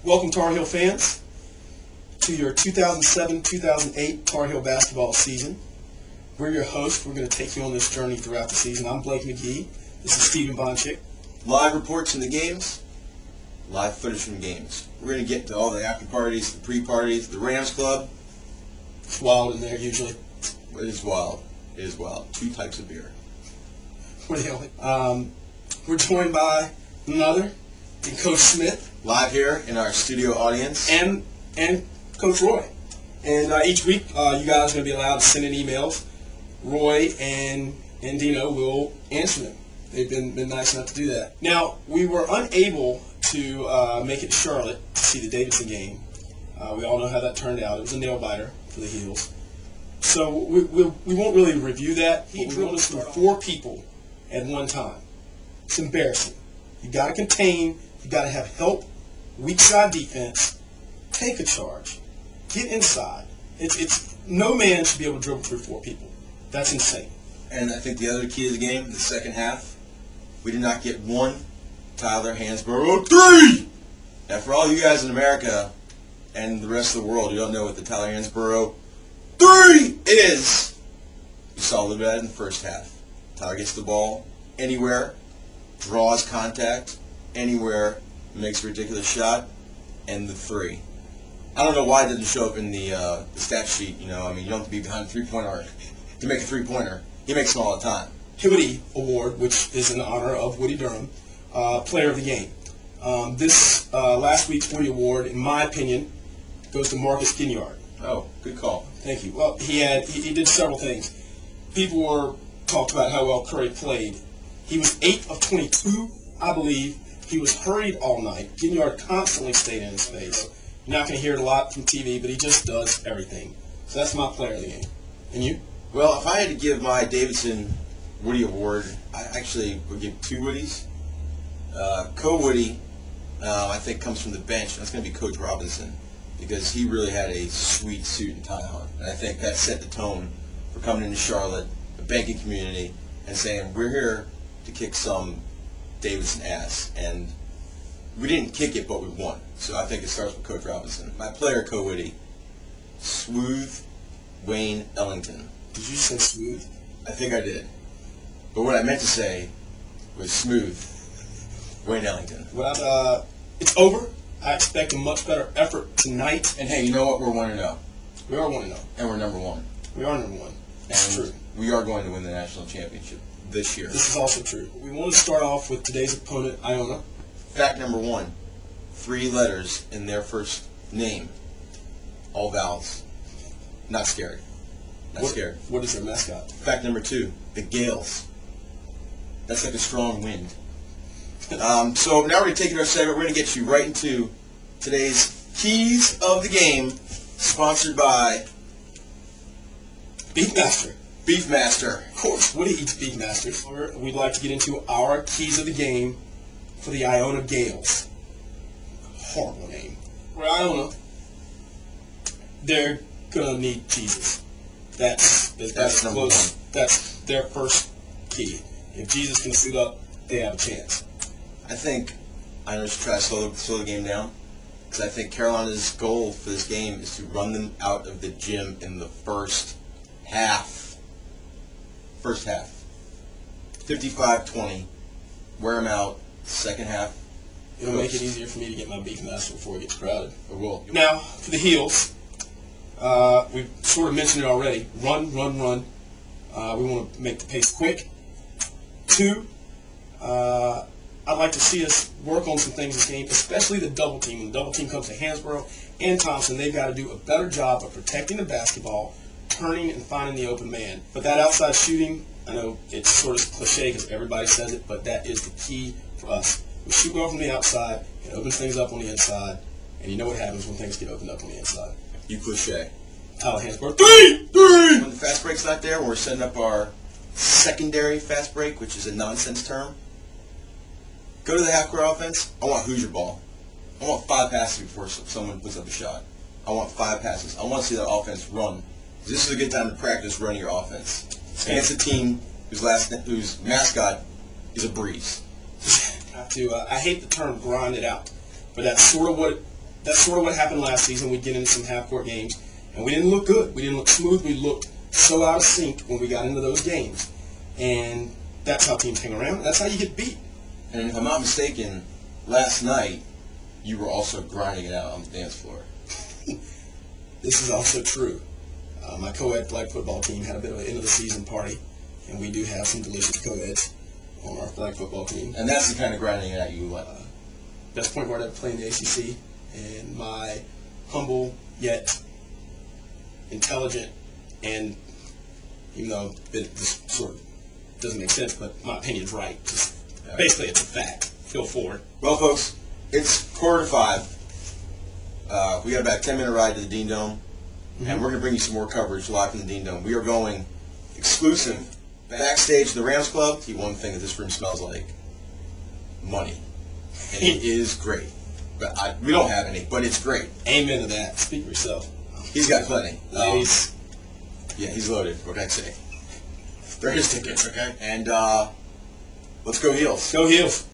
Welcome, Tar Heel fans, to your 2007-2008 Tar Heel basketball season. We're your hosts. We're going to take you on this journey throughout the season. I'm Blake McGee. This is Stephen Bonchick. Live reports from the games, live footage from games. We're going to get to all the after parties, the pre-parties, the Rams Club. It's wild in there usually. It is wild. It is wild. 2 types of beer. We're joined by another, and Coach Smith. Live here in our studio audience. And Coach Roy. And each week you guys are going to be allowed to send in emails. Roy and Dino will answer them. They've been nice enough to do that. Now, we were unable to make it to Charlotte to see the Davidson game. We all know how that turned out. It was a nail-biter for the Heels. So we won't really review that. He drilled us through 4 people at one time. It's embarrassing. You've got to contain. You've got to have help. Weak side defense. Take a charge. Get inside. It's no man should be able to dribble through 4 people. That's insane. And I think the other key of the game, the second half, we did not get one Tyler Hansborough 3! Now, for all you guys in America and the rest of the world who don't know what the Tyler Hansborough 3 is, we saw a little bit of that in the first half. Tyler gets the ball anywhere, draws contact anywhere, makes a ridiculous shot, and the 3. I don't know why it didn't show up in the stat sheet. You know, I mean, you don't have to be behind the three-point arc to make a three-pointer. He makes them all the time. Woody Award, which is in honor of Woody Durham, Player of the Game. This last week's Woody Award, in my opinion, goes to Marcus Ginyard. Oh, good call. Thank you. Well, he did several things. People talked about how well Curry played. He was 8 of 22, I believe. He was hurried all night. Ginyard constantly stayed in his space. You're not going to hear it a lot from TV, but he just does everything. So that's my Player of the Game. And you? Well, if I had to give my Davidson Woody Award, I actually would give 2 Woodies. Co-Woody, I think, comes from the bench. That's going to be Coach Robinson, because he really had a sweet suit and tie on. And I think that set the tone for coming into Charlotte, a banking community, and saying, we're here to kick some Davidson ass. And we didn't kick it, but we won. So I think it starts with Coach Robinson. My player, Co-Woody, Smooth Wayne Ellington. Did you say smooth? I think I did. But what I meant to say was Smooth Wayne Ellington. Well, it's over. I expect a much better effort tonight. And hey, you know what? We're 1-0. We are 1-0. And we're number 1. We are number 1. That's true. We are going to win the national championship this year. This is also true. We want to start off with today's opponent, Iona. Fact number 1, 3 letters in their first name. All vowels. Not scary. Not scared. What is their mascot? Fact number 2, the Gales. That's like a strong wind. So now we're going to take it our segment. We're going to get you right into today's Keys of the Game, sponsored by Beefmaster. Beefmaster. Of course, Woody eats Beefmasters. We'd like to get into our Keys of the Game for the Iona Gales. Horrible name. For Iona, they're going to need Jesus. That's number close. 1. That's their first key. If Jesus can suit up, they have a chance. I think I should try to slow the game down, because I think Carolina's goal for this game is to run them out of the gym in the first half. First half. 55-20. Wear them out. Second half. It'll make it easier for me to get my Beefmaster before it gets crowded. It will. Now, for the Heels, we've sort of mentioned it already. Run. We want to make the pace quick. 2, I'd like to see us work on some things this game, especially the double team. When the double team comes to Hansborough and Thompson, they've got to do a better job of protecting the basketball, turning and finding the open man. But that outside shooting, I know it's sort of cliche because everybody says it, but that is the key for us. We shoot well from the outside, it opens things up on the inside, and you know what happens when things get opened up on the inside. You cliche. Tyler Hansborough, 3! When the fast break's not there, when we're setting up our secondary fast break, which is a nonsense term, go to the half-court offense. I want Hoosier ball. I want 5 passes before someone puts up a shot. I want 5 passes. I want to see that offense run. This is a good time to practice running your offense against a team whose mascot is a breeze. I hate the term grind it out, but that's sort of what that's sort of what happened last season. We'd get into some half-court games, and we didn't look good. We didn't look smooth. We looked so out of sync when we got into those games. And that's how teams hang around. That's how you get beat. And if I'm not mistaken, last night you were also grinding it out on the dance floor. This is also true. My co-ed flag football team had a bit of an end-of-the-season party, and we do have some delicious co-eds on our flag football team. And that's the kind of grinding it out you like. Best point guard ever played in the ACC, and my humble yet intelligent, and even though this sort of doesn't make sense, but my opinion's right. Just basically, it's a fact. Feel forward. Well, folks, it's 4:45. We got about a 10-minute ride to the Dean Dome, and we're going to bring you some more coverage live from the Dean Dome. We are going exclusive backstage to the Rams Club. The one thing that this room smells like: money. And it is great. But we don't have any, but it's great. Amen to that. Speak for yourself. He's got plenty. Ladies. Yeah, he's loaded. What can I say? They're his tickets, okay? And let's go Heels. Go Heels.